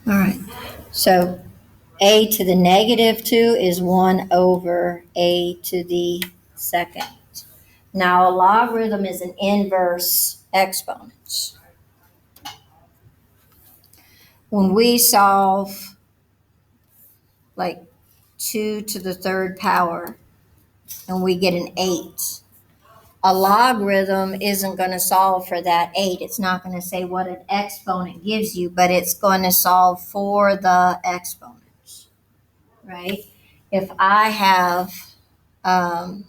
All right. So a to the negative 2 is 1 over a to the second. Now, a logarithm is an inverse exponent. When we solve like 2 to the third power and we get an 8, a logarithm isn't going to solve for that 8. It's not going to say what an exponent gives you, but it's going to solve for the exponents, right? If I have, um,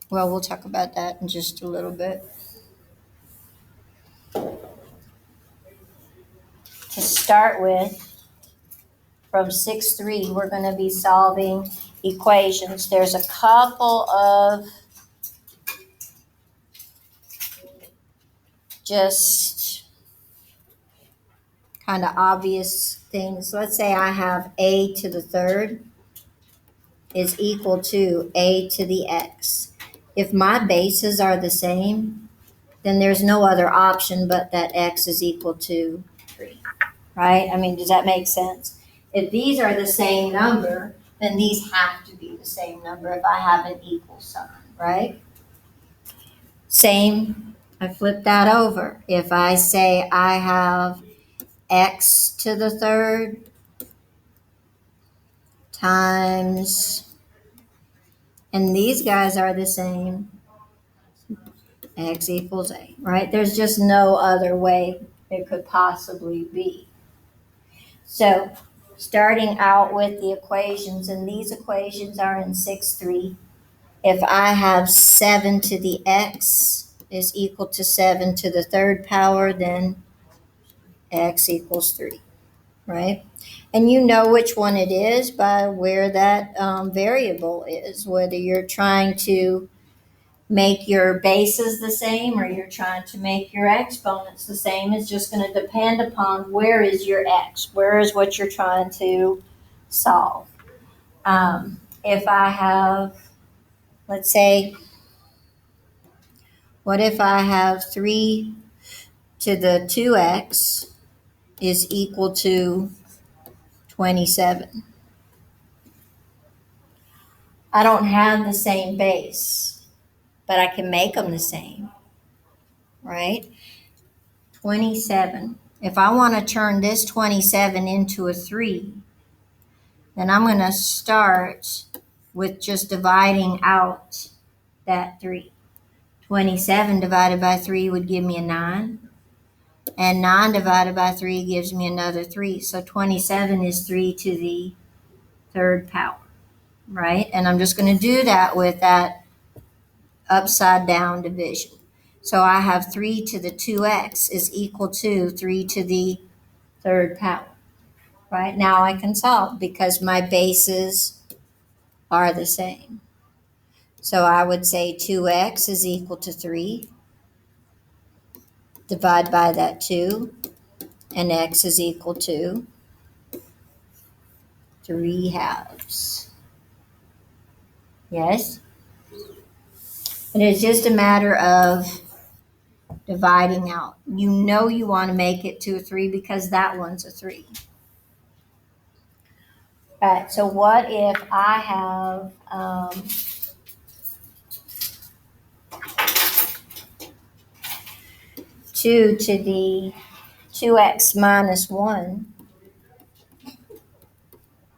well, we'll talk about that in just a little bit. To start with, from 6-3, we're going to be solving equations. There's a couple of just kind of obvious things. Let's say I have a to the third is equal to a to the x. If my bases are the same, then there's no other option but that x is equal to 3, right? I mean, does that make sense? If these are the same number, then these have to be the same number if I have an equal sign, right? Same, I flip that over. If I say I have x to the third times, and these guys are the same, x equals a, right? There's just no other way it could possibly be. So starting out with the equations, and these equations are in 6-3. If I have 7 to the x is equal to 7 to the third power, then x equals 3, right? And you know which one it is by where that variable is, whether you're trying to make your bases the same or you're trying to make your exponents the same. Is just going to depend upon where is your x, where is what you're trying to solve. If I have, let's say, what if I have 3 to the 2x is equal to 27? I don't have the same base, but I can make them the same, right? 27. If I want to turn this 27 into a 3, then I'm going to start with just dividing out that 3. 27 divided by 3 would give me a 9. And 9 divided by 3 gives me another 3. So 27 is 3 to the third power, right? And I'm just going to do that with that upside down division. So I have 3 to the 2x is equal to 3 to the third power, right? Now I can solve because my bases are the same. So I would say 2x is equal to 3. Divide by that 2, and x is equal to 3 halves. Yes? And it's just a matter of dividing out. You know you want to make it to a 3 because that one's a 3. All right, so what if I have 2 to the 2x minus 1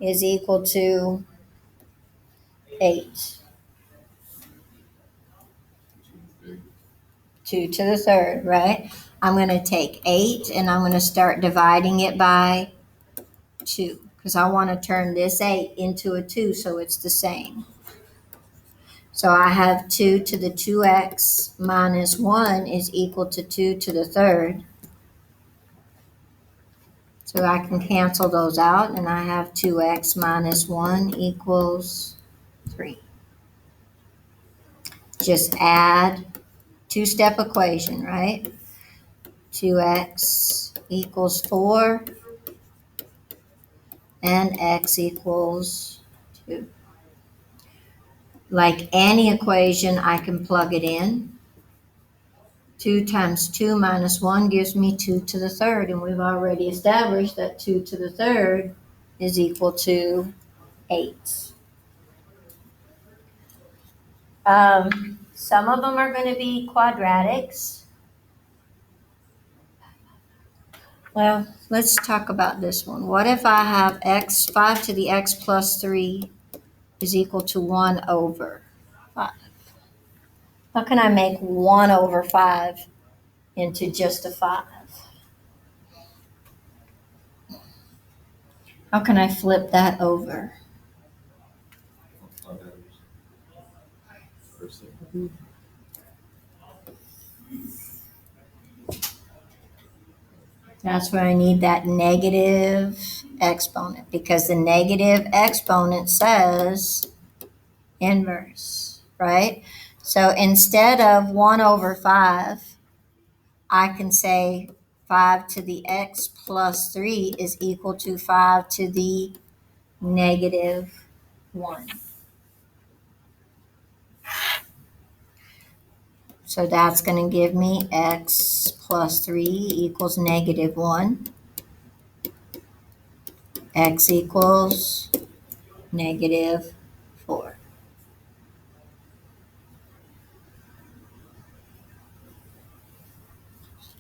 is equal to 8. 2 to the third, right? I'm going to take 8 and I'm going to start dividing it by 2 because I want to turn this 8 into a 2 so it's the same. So I have 2 to the 2x minus 1 is equal to 2 to the third. So I can cancel those out and I have 2x minus 1 equals 3. Just add two-step equation, right? 2x equals 4 and x equals 2. Like any equation, I can plug it in 2 times 2 minus 1 gives me 2 to the third, and we've already established that 2 to the third is equal to 8. Some of them are going to be quadratics. Well, let's talk about this one. What if I have 5 to the x plus 3 is equal to 1 over 5? How can I make 1 over 5 into just a 5? How can I flip that over? That's where I need that negative exponent, because the negative exponent says inverse, right? So instead of 1 over 5, I can say 5 to the x plus 3 is equal to 5 to the negative 1. So that's going to give me x plus 3 equals negative 1. X equals negative 4.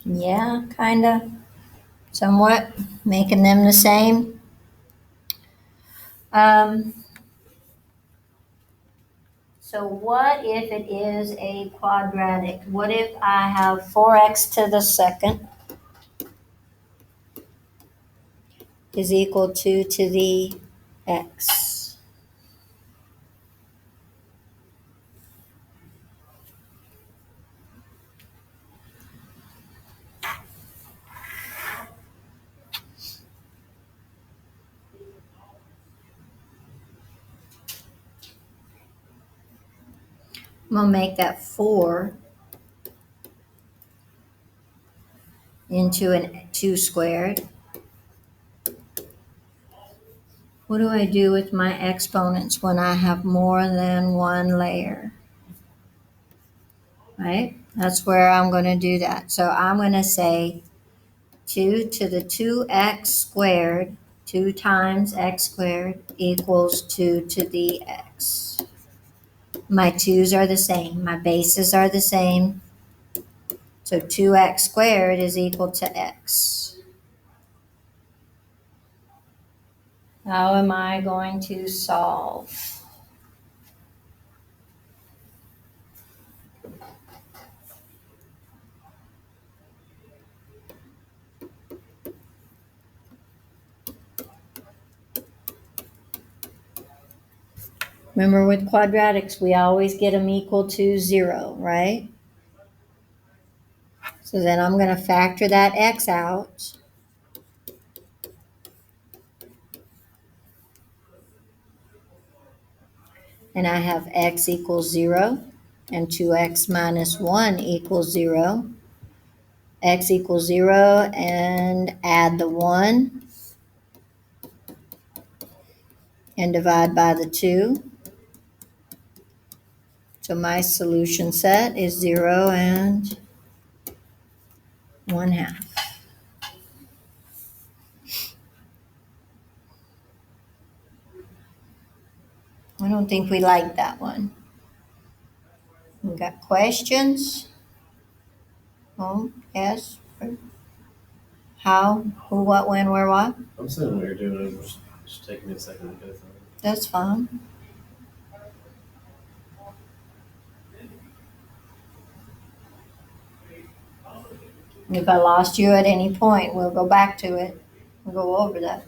Yeah, kind of, somewhat, making them the same. So what if it is a quadratic? What if I have 4x to the second is equal to the x? I'm going to make that 4 into an 2 squared. What do I do with my exponents when I have more than one layer? Right? That's where I'm going to do that. So I'm going to say 2 to the 2x squared, 2 times x squared equals 2 to the x. My 2's are the same. My bases are the same. So 2x squared is equal to x. How am I going to solve? Remember, with quadratics, we always get them equal to 0, right? So then I'm going to factor that x out. And I have x equals 0, and 2x minus 1 equals 0. X equals 0, and add the 1, and divide by the 2. So my solution set is 0 and 1/2. I don't think we like that one. We got questions? Oh, yes? How? Who, what, when, where, what? I'm saying what you're doing. Just taking me a second to go through it. That's fine. If I lost you at any point, we'll go back to it. We'll go over that.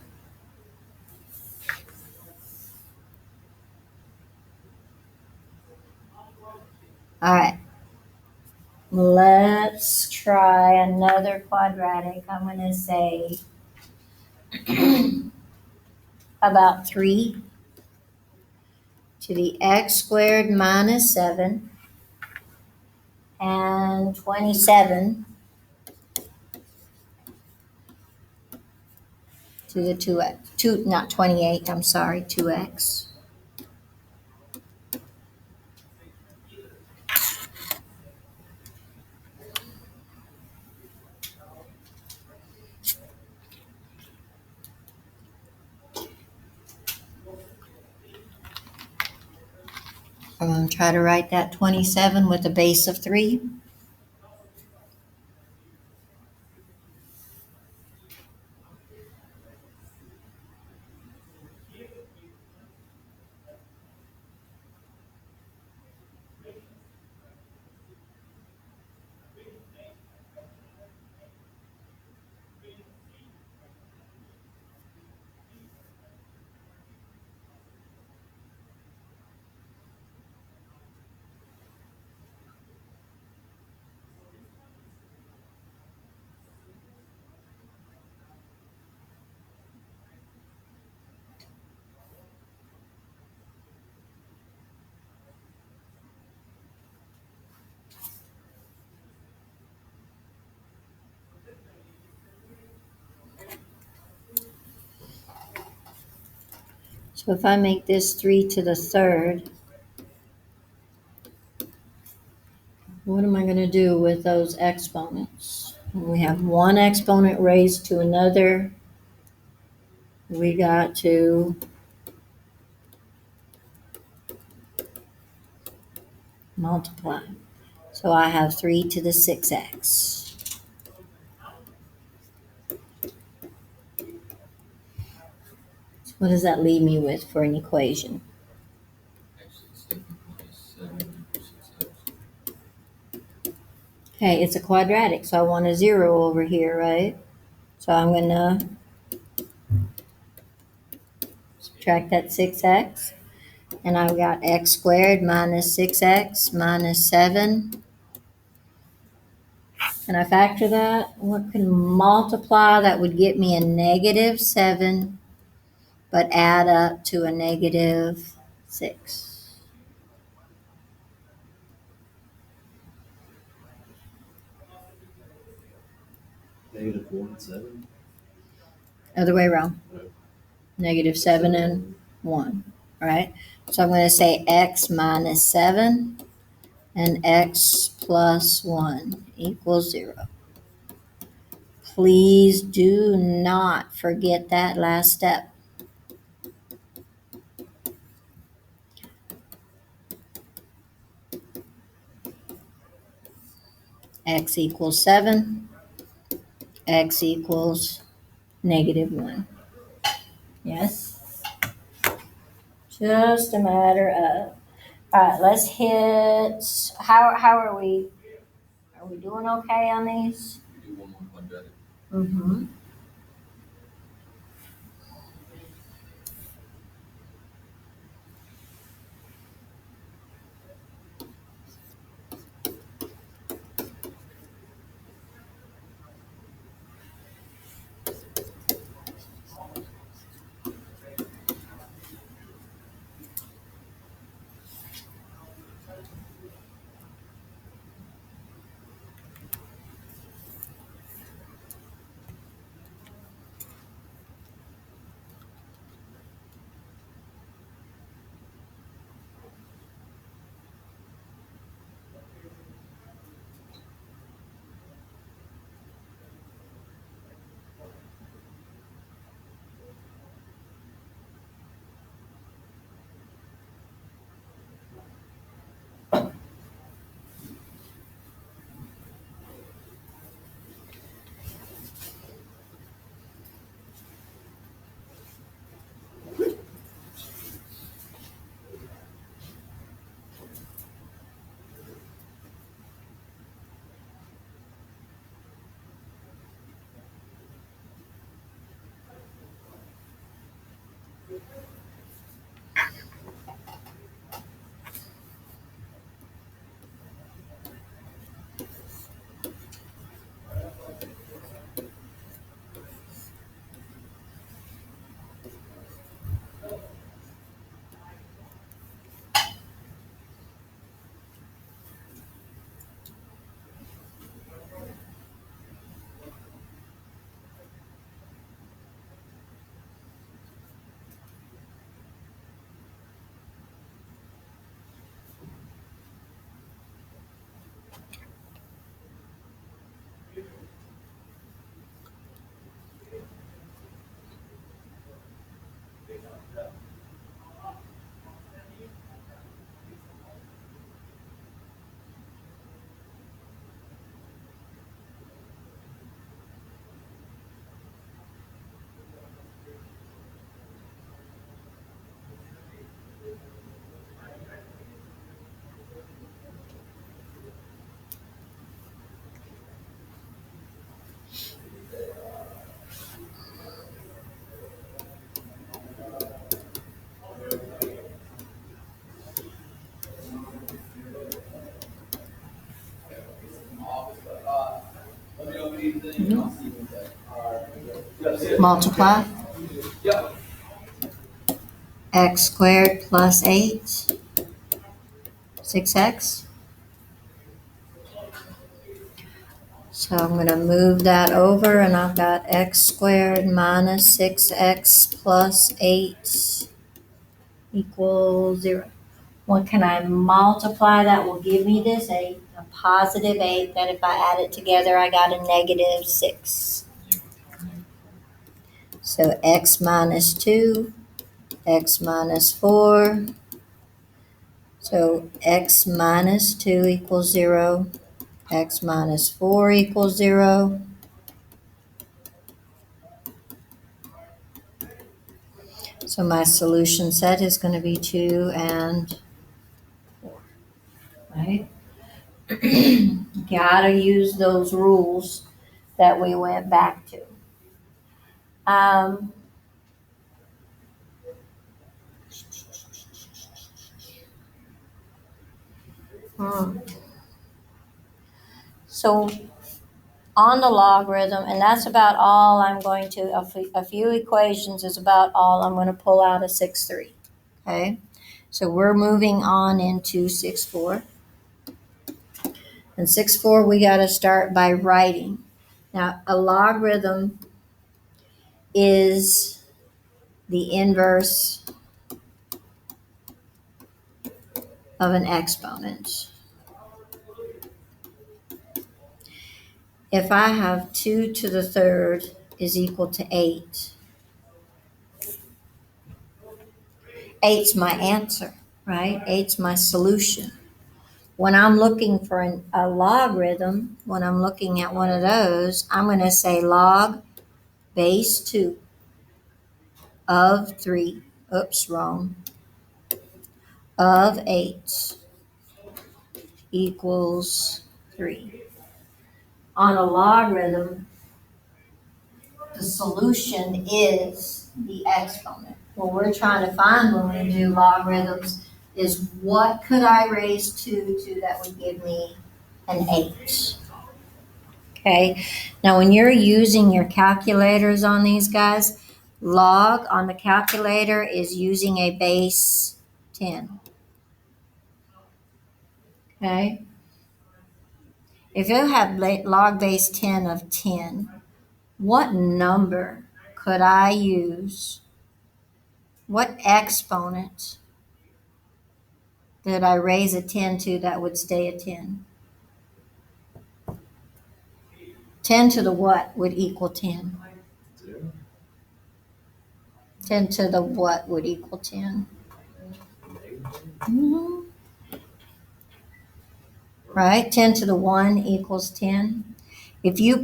All right. Let's try another quadratic. I'm going to say about 3 to the x squared minus 7 and 27 to the 2x. Not 28, I'm sorry, 2x. I'm going to try to write that 27 with a base of 3. So if I make this 3 to the third, what am I going to do with those exponents? We have one exponent raised to another. We got to multiply. So I have 3 to the 6x. So what does that leave me with for an equation? Okay, it's a quadratic, so I want a 0 over here, right? So I'm going to subtract that 6x. And I've got x squared minus 6x minus 7. Can I factor that? What can multiply? That would get me a negative 7, but add up to a negative 6. -1 and 7. Other way around. Right. Negative 7 and 1, right? So I'm going to say x minus 7 and x plus 1 equals 0. Please do not forget that last step. X equals 7, x equals negative 1. Yes? Just a matter of. All right, let's hit. How are we? Are we doing okay on these? Do one more quadratic. Mm-hmm. Multiply. X squared plus 8, 6x. So I'm going to move that over, and I've got x squared minus 6x plus 8 equals 0. What can I multiply that will give me this? A positive 8, that if I add it together, I got a negative 6. So x minus 2, x minus 4. So x minus 2 equals 0. X minus 4 equals 0. So my solution set is going to be 2 and 4, right? Gotta use those rules that we went back to. Um, So on the logarithm, and that's about all I'm going to, a few equations is about all I'm going to pull out of 6.3. Okay, so we're moving on into 6.4. And 6.4, we got to start by writing. Now, a logarithm is the inverse of an exponent. If I have 2 to the third is equal to 8, 8's my answer, right? 8's my solution. When I'm looking for a logarithm, when I'm looking at one of those, I'm going to say log base 2 of 3, oops, wrong, of 8 equals 3. On a logarithm, the solution is the exponent. What we're trying to find when we do logarithms is what could I raise 2 to that would give me an 8. Okay, now when you're using your calculators on these guys, log on the calculator is using a base 10. Okay, if you have log base 10 of 10, what number could I use? What exponent did I raise a 10 to that would stay a 10? 10 to the what would equal 10? 10 to the what would equal 10? Mhm. Right? 10 to the 1 equals 10. If you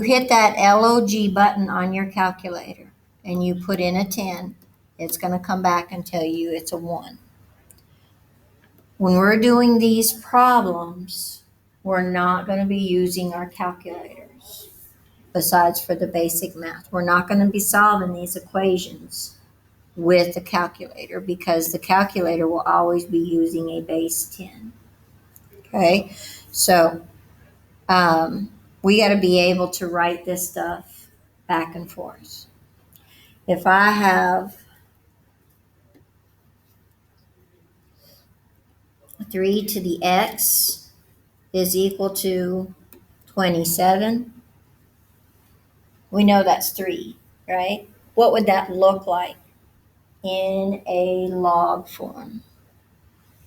hit that LOG button on your calculator and you put in a 10, it's going to come back and tell you it's a 1. When we're doing these problems, we're not going to be using our calculators besides for the basic math. We're not going to be solving these equations with the calculator because the calculator will always be using a base 10. Okay, so we got to be able to write this stuff back and forth. If I have 3 to the x is equal to 27, we know that's 3, right? What would that look like in a log form?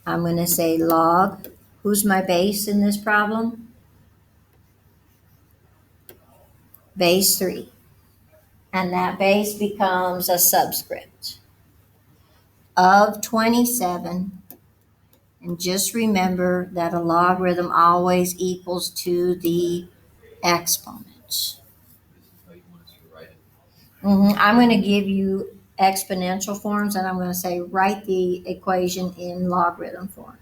I'm going to say log. Who's my base in this problem? Base 3. And that base becomes a subscript of 27. And just remember that a logarithm always equals to the exponent. I'm going to give you exponential forms, and I'm going to say write the equation in logarithm form.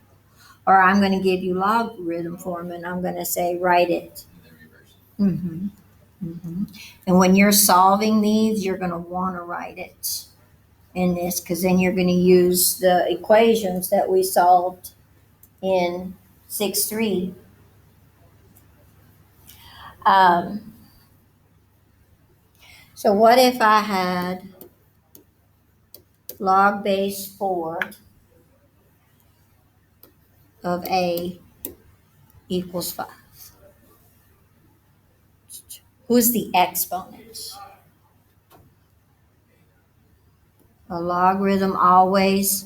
Or I'm going to give you logarithm form, and I'm going to say write it. And when you're solving these, you're going to want to write it in this, because then you're going to use the equations that we solved in 6.3. So what if I had log base 4 of A equals 5? Who's the exponent? A logarithm always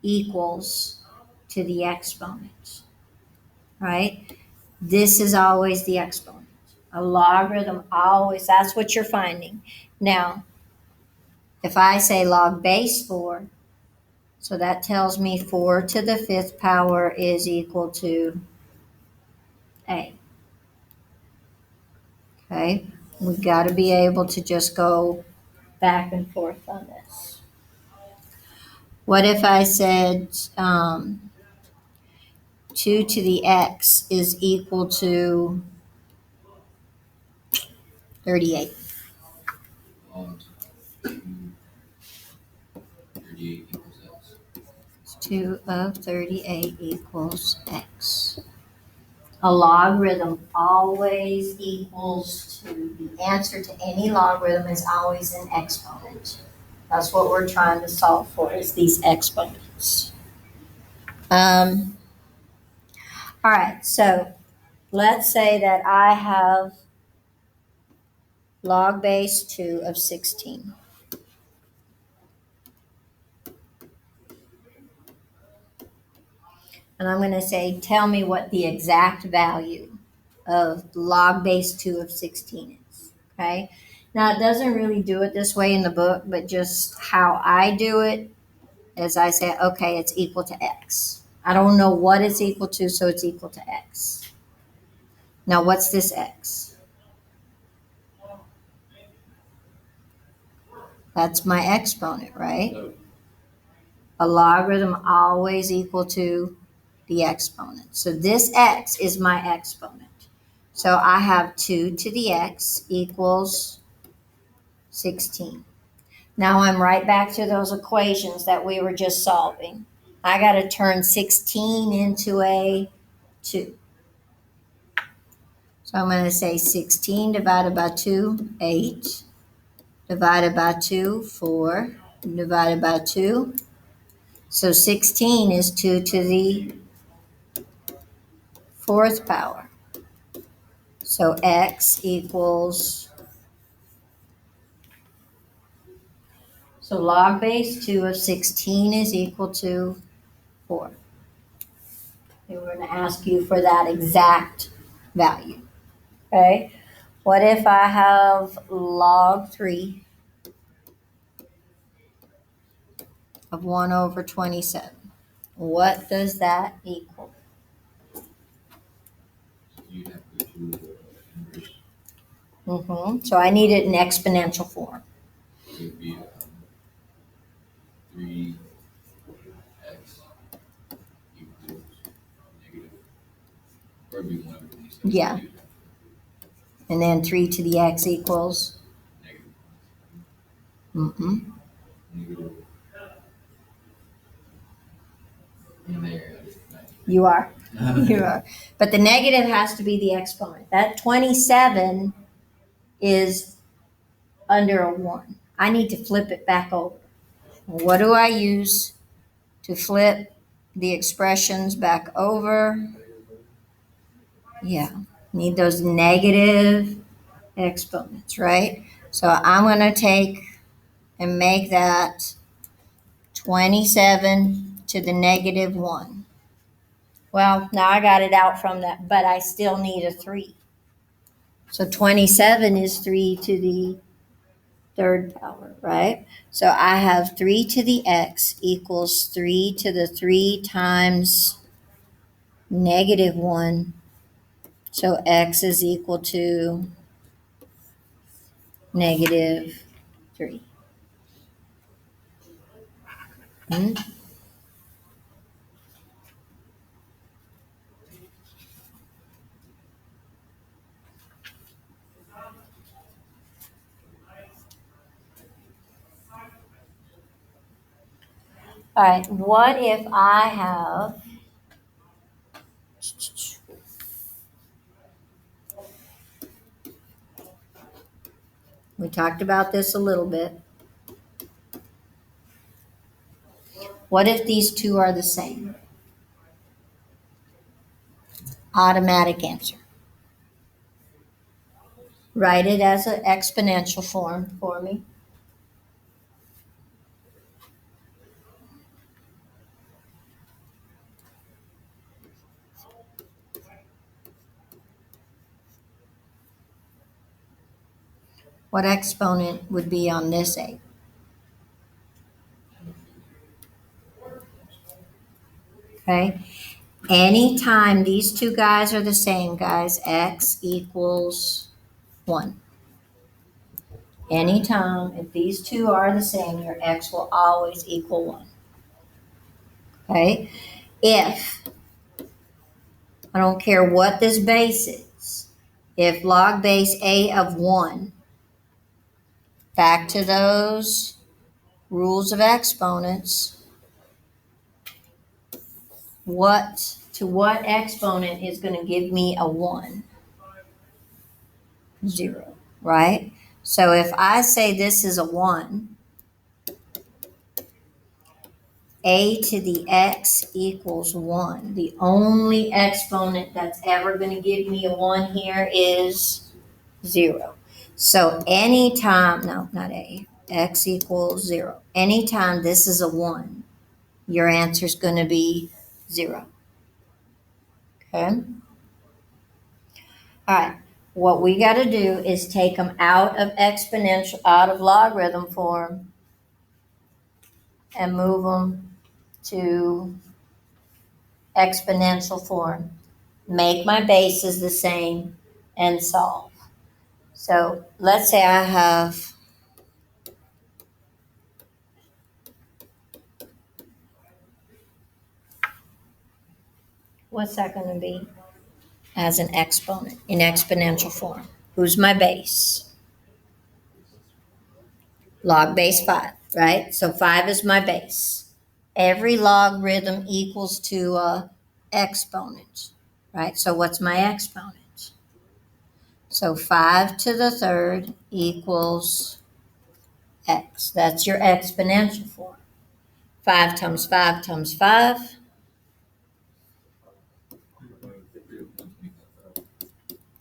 equals to the exponent, right? This is always the exponent. A logarithm always, that's what you're finding. Now, if I say log base 4, so that tells me 4 to the 5th power is equal to A. Okay, we've got to be able to just go back and forth on this. What if I said 2 to the x is equal to 38? 38 equals x. 2 of 38 equals x. A logarithm always equals to, the answer to any logarithm is always an exponent. That's what we're trying to solve for, is these exponents. All right, so let's say that I have log base 2 of 16. And I'm going to say, tell me what the exact value of log base 2 of 16 is. Okay. Now, it doesn't really do it this way in the book, but just how I do it is I say, okay, it's equal to x. I don't know what it's equal to, so it's equal to x. Now, what's this x? That's my exponent, right? No. A logarithm always equal to the exponent. So this x is my exponent. So I have 2 to the x equals 16. Now I'm right back to those equations that we were just solving. I got to turn 16 into a 2. So I'm going to say 16 divided by 2, 8. Divided by 2, 4. Divided by 2. So 16 is 2 to the 4th power. So x equals, so log base 2 of 16 is equal to 4. And we're going to ask you for that exact value. Okay? What if I have log 3 of 1 over 27? What does that equal? You'd have to go to the inverse. So I need it in exponential form. It would be 3x equals negative. Or it'd be 1 over 27. Yeah. And then 3 to the x equals? Negative. Mm-hmm. Negative. And there. You are. You are. But the negative has to be the exponent. That 27 is under a 1. I need to flip it back over. What do I use to flip the expressions back over? Yeah, need those negative exponents, right? So I'm going to take and make that 27 to the negative 1. Well, now I got it out from that, but I still need a 3. So 27 is 3 to the 3rd power, right? So I have 3 to the x equals 3 to the 3 times negative 1. So x is equal to negative 3. Hmm? All right, what if I have We talked about this a little bit. What if these two are the same? Automatic answer. Write it as an exponential form for me. What exponent would be on this 8? Okay. Anytime these two guys are the same, guys, x equals 1. Anytime, if these two are the same, your x will always equal 1. Okay? If, I don't care what this base is, if log base a of 1, back to those rules of exponents, what exponent is going to give me a 1? 0, right? So if I say this is a 1, a to the x equals 1. The only exponent that's ever going to give me a 1 here is 0. So anytime, no, not a, x equals 0. Anytime this is a 1, your answer is going to be 0. Okay? All right. What we got to do is take them out of exponential, out of logarithm form, and move them to exponential form. Make my bases the same and solve. So let's say I have what's that going to be as an exponent in exponential form? Who's my base? Log base 5, right? So 5 is my base. Every logarithm equals to a exponent, right? So what's my exponent? So 5 to the third equals x. That's your exponential form. 5 times 5 times 5.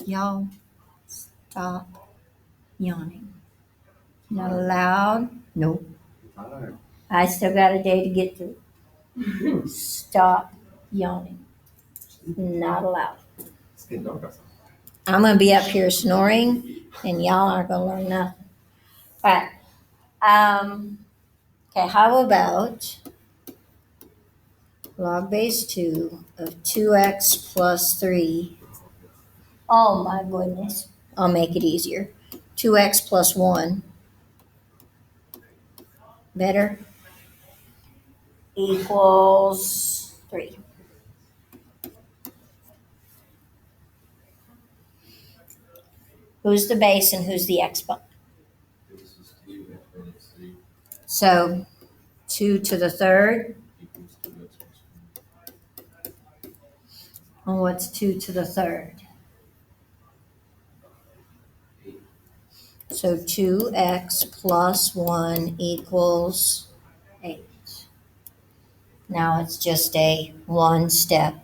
Y'all, stop yawning. Not allowed? Nope. Alright. I still got a day to get through. Stop yawning. Not allowed. It's getting dark outside. I'm going to be up here snoring, and y'all aren't going to learn nothing. All right. Okay, how about log base 2 of 2x plus 3? Oh, my goodness. I'll make it easier. 2x plus 1. Better? Equals 3. Who's the base and who's the exponent? This is 2, exponent 3 So 2 to the third. equals 2x plus 1. And what's 2 to the third? 8. So 2x plus 1 equals 8. Now it's just a 1 step,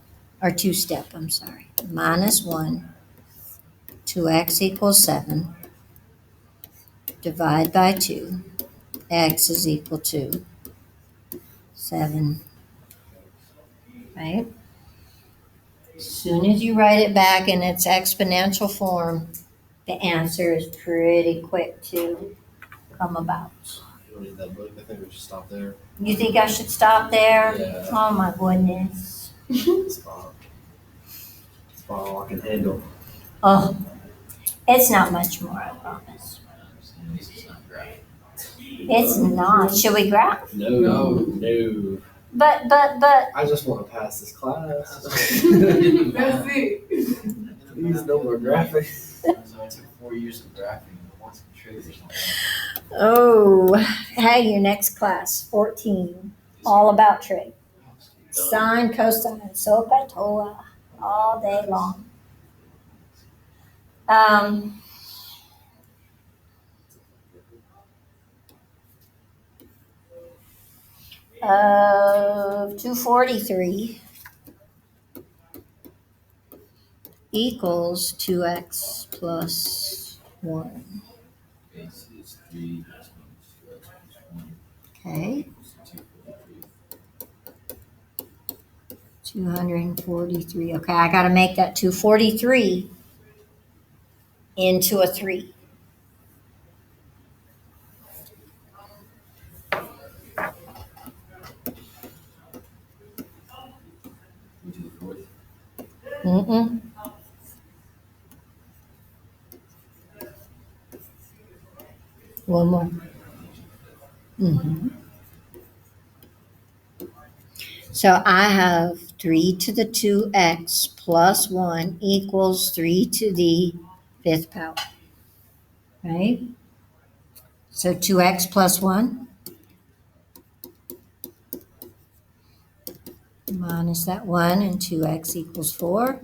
or 2 step, I'm sorry. Minus 1. 2x equals 7. Divide by 2. X is equal to 7. Right? As soon as you write it back in its exponential form, the answer is pretty quick to come about. You don't need that book. I think we should stop there. You think I should stop there? Yeah. Oh my goodness. Stop. That's all I can handle. Oh, it's not much more, I promise. This is not right. It's not. Should we graph? No. But, I just want to pass this class. That's it. Please, no more graphics. So I took 4 years of graphing. I want some trades or something. oh, hey, your next class, 14, all about trig. Sine, cosine, SOHCAHTOA, all day long. of 243 equals 2x plus 1. Base is 3, x minus 2x plus 1 Okay, equals 243. 243. Okay, I got to make that 243 into a 3. Which is the fourth. Mm-mm. One more. So I have 3 to the 2x plus 1 equals 3 to the 5th power, right? So 2x plus 1 minus that 1, and 2x equals 4.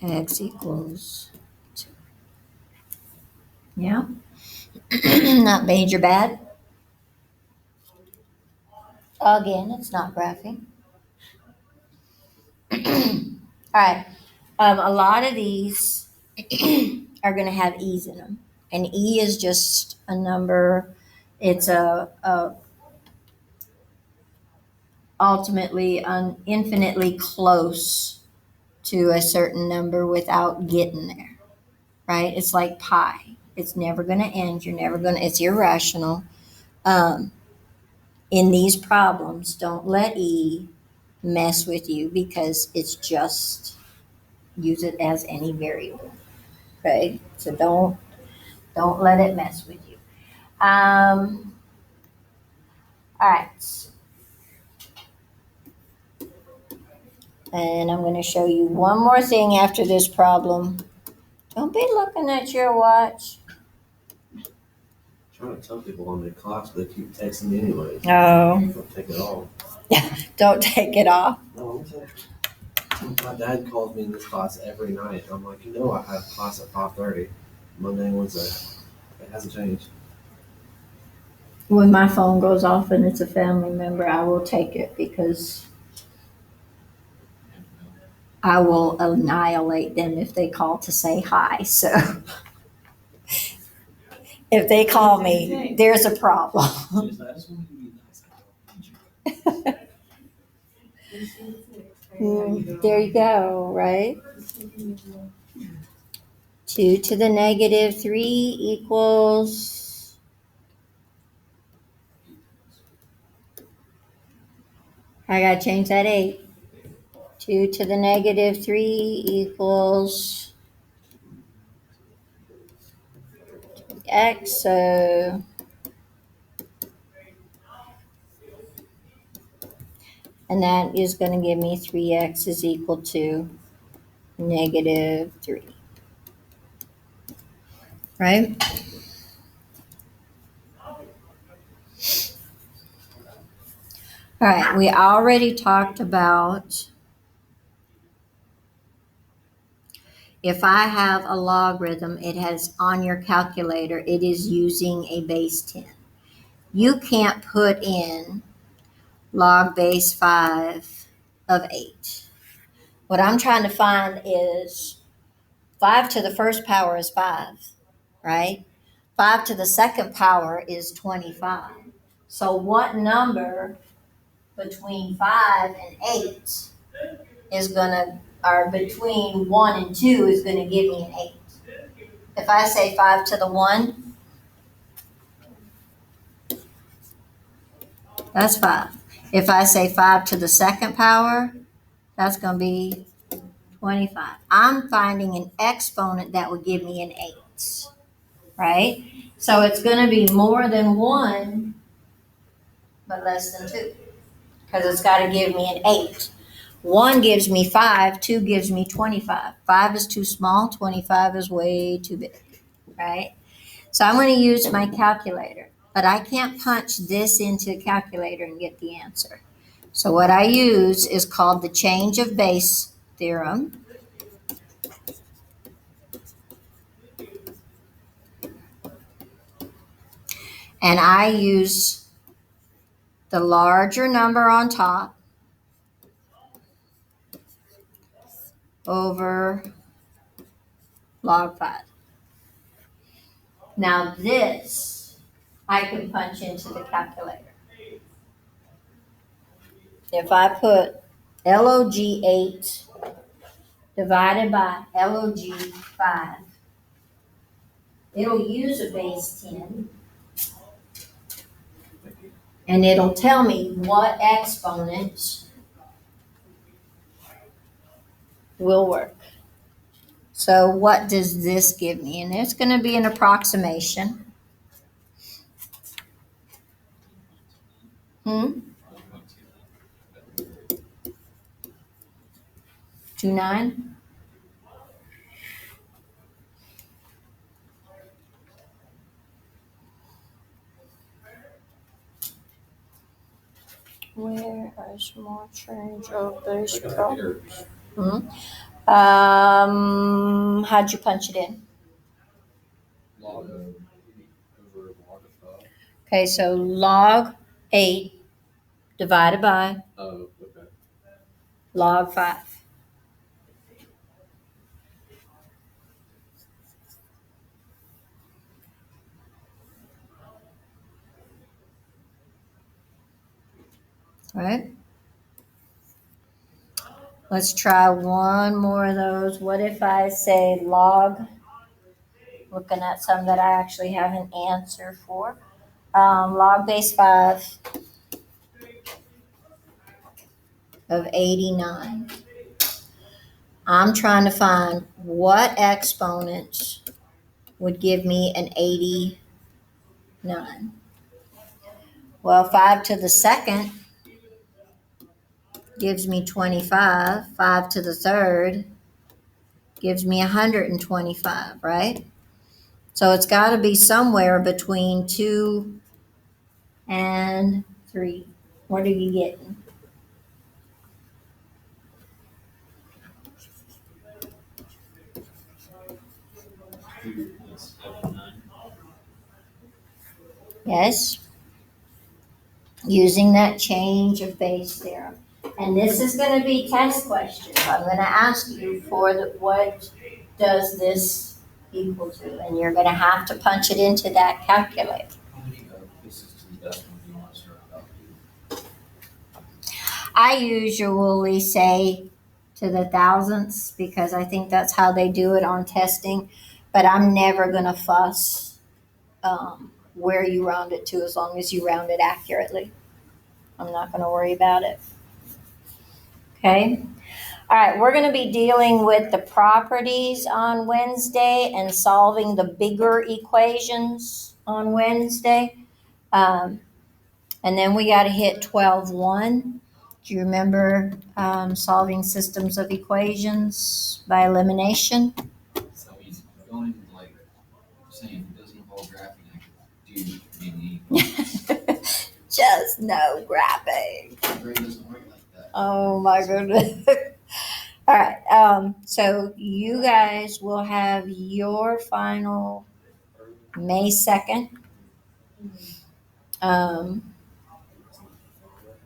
X equals 2. Yeah. Not major bad. Again, it's not graphing. All right. A lot of these are going to have e's in them. And e is just a number. It's a ultimately infinitely close to a certain number without getting there, right? It's like pi. It's never going to end. You're never going to, it's irrational. Um, in these problems, don't let e mess with you because it's just use it as any variable. Okay, so don't let it mess with you. All right, and I'm going to show you one more thing after this problem. Don't be looking at your watch. Trying to tell people I'm in class, but they keep texting me anyway. No, Don't take it all. don't take it off. No, I'm saying. My dad calls me in this class every night. I'm like, I have class at 5:30, Monday and Wednesday. It hasn't changed. When my phone goes off and it's a family member, I will take it because I will annihilate them if they call to say hi. So if they call me, there's a problem. Just, I just want you to be nice. I don't need you. There you go, right? 2 to the negative 3 equals, I gotta change that 8. 2 to the negative 3 equals x, so and that is going to give me 3x is equal to negative 3, right? All right, we already talked about if I have a logarithm, it has on your calculator, it is using a base 10. You can't put in log base 5 of 8. What I'm trying to find is 5 to the first power is 5, right? 5 to the second power is 25. So what number between 5 and 8 is going to, or between 1 and 2 is going to give me an 8? If I say 5 to the 1, that's 5. If I say 5 to the second power, that's going to be 25. I'm finding an exponent that would give me an 8, right? So it's going to be more than 1, but less than 2, because it's got to give me an 8. 1 gives me 5, 2 gives me 25. 5 is too small, 25 is way too big, right? So I'm going to use my calculator, but I can't punch this into a calculator and get the answer. So what I use is called the change of base theorem. And I use the larger number on top over log 5. Now this, I can punch into the calculator. If I put log 8 divided by log 5, it'll use a base 10, and it'll tell me what exponents will work. So what does this give me? And it's going to be an approximation. 29? Where is more change of base I got pro? errors. How'd you punch it in? Log of, over log of 5. Okay, so log 8 divided by Oh, okay. log 5. Right? Let's try one more of those. What if I say log, looking at some that I actually have an answer for. Log base 5 of 89. I'm trying to find what exponents would give me an 89. Well, 5 to the second gives me 25. 5 to the third gives me 125, right? So it's got to be somewhere between 2 and 3. What are you getting? Yes. Using that change of base theorem. And this is going to be test questions. I'm going to ask you for what does this equal to? And you're going to have to punch it into that calculator. How many pieces to the decimal do you want to start out? I usually say to the thousandths because I think that's how they do it on testing. But I'm never going to fuss where you round it to as long as you round it accurately. I'm not going to worry about it. Okay. All right. We're going to be dealing with the properties on Wednesday and solving the bigger equations on Wednesday. And then we got to hit 12:1. Do you remember solving systems of equations by elimination? So he's going like saying it doesn't involve graphing. I could do any. Just no graphing. My brain doesn't work like that. Oh my goodness. All right. So you guys will have your final May 2nd.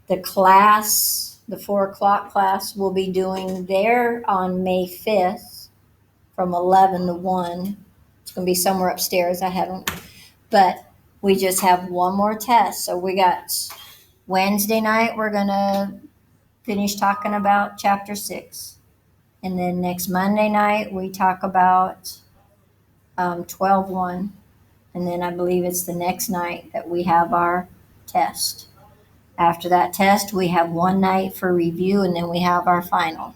The class, the 4:00 class, will be doing there on May 5th from 11 to 1. It's going to be somewhere upstairs. I haven't, but we just have one more test. So we got Wednesday night, we're going to finish talking about chapter 6. And then next Monday night, we talk about 12:1. And then I believe it's the next night that we have our test. After that test, we have one night for review, and then we have our final.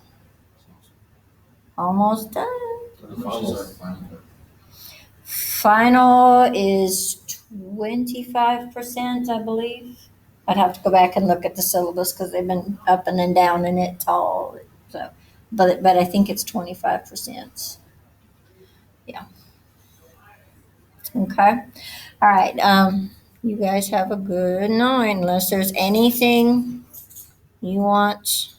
Almost done. How much is our final? Final is 25%, I believe. I'd have to go back and look at the syllabus because they've been up and then down in it all. So, but I think it's 25%. Yeah. Okay. All right. You guys have a good night. Unless there's anything you want